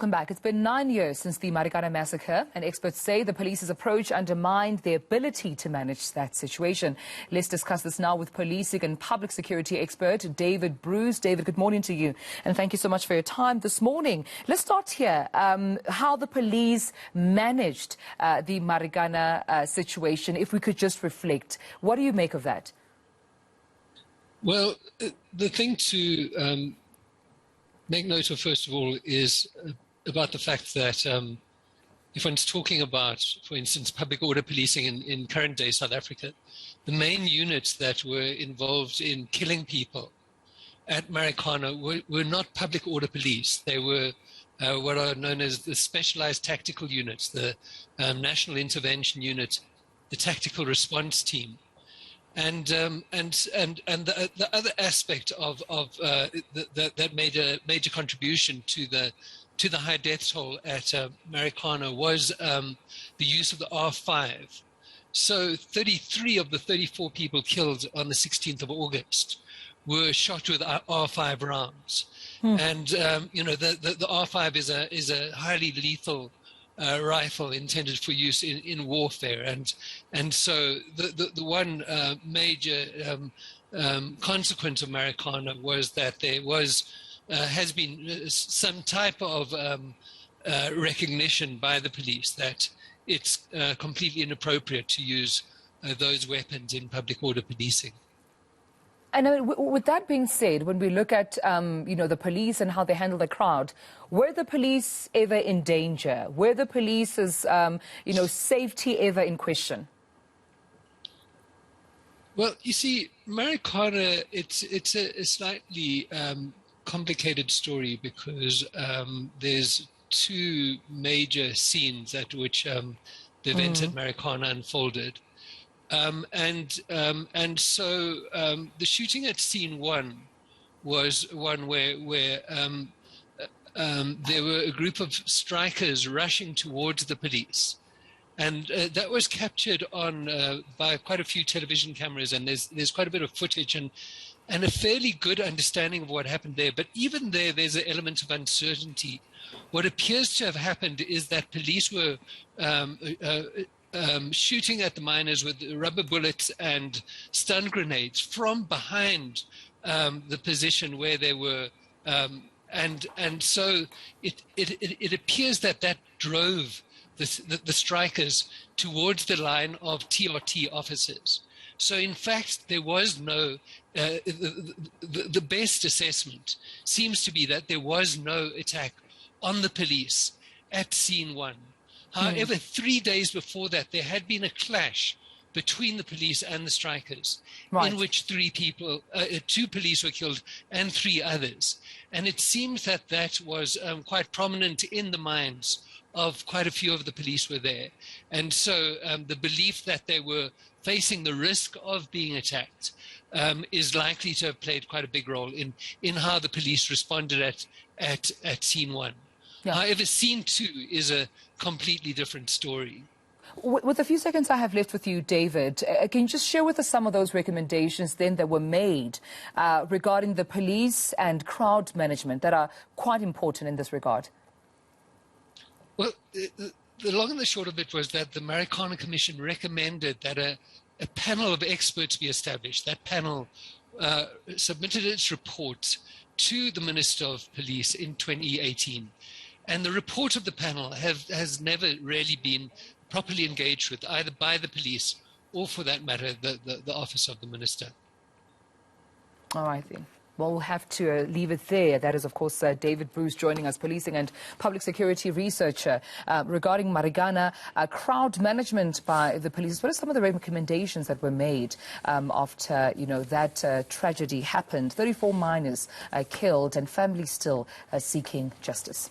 Welcome back. It's been 9 years since the Marikana massacre, and experts say the police's approach undermined their ability to manage that situation. Let's discuss this now with policing and public security expert David Bruce. David, good morning to you, and thank you so much for your time this morning. Let's start here. How the police managed the Marikana situation, if we could just reflect. What do you make of that? Well, the thing to make note of, first of all, is about the fact that if one's talking about, for instance, public order policing in current-day South Africa, the main units that were involved in killing people at Marikana were not public order police. They were what are known as the specialized tactical units, the National Intervention Unit, the Tactical Response Team. And the other aspect of that made a major contribution to the high death toll at Marikana was the use of the R5. So 33 of the 34 people killed on the 16th of August were shot with R5 rounds. And you know, the R5 is a highly lethal rifle intended for use in warfare, and so the one major consequence of Marikana was that there has been some type of recognition by the police that it's completely inappropriate to use those weapons in public order policing. And with that being said, when we look at you know, the police and how they handle the crowd, were the police ever in danger? Were the police's you know, safety ever in question? Well, you see, Marikana, it's a slightly complicated story because there's two major scenes at which the events at Marikana unfolded. And so the shooting at scene one was one where there were a group of strikers rushing towards the police, and that was captured on by quite a few television cameras, and there's quite a bit of footage and a fairly good understanding of what happened there. But even there's an element of uncertainty. What appears to have happened is that police were shooting at the miners with rubber bullets and stun grenades from behind the position where they were, and so it appears that drove the strikers towards the line of TRT officers. So in fact, there was no, the best assessment seems to be that there was no attack on the police at scene one. However, 3 days before that, there had been a clash between the police and the strikers, in which two police were killed and 3 others. And it seems that was quite prominent in the minds of quite a few of the police were there. And so the belief that they were facing the risk of being attacked is likely to have played quite a big role in how the police responded at scene one. Yeah. However, scene two is a completely different story. With the few seconds I have left with you, David, can you just share with us some of those recommendations then that were made regarding the police and crowd management that are quite important in this regard? Well, the long and the short of it was that the Marikana Commission recommended that a panel of experts be established. That panel submitted its report to the Minister of Police in 2018. And the report of the panel has never really been properly engaged with, either by the police or, for that matter, the office of the minister. All right, then. Well, we'll have to leave it there. That is, of course, David Bruce joining us, policing and public security researcher, regarding Marikana crowd management by the police. What are some of the recommendations that were made after, you know, that tragedy happened? 34 miners killed and families still seeking justice.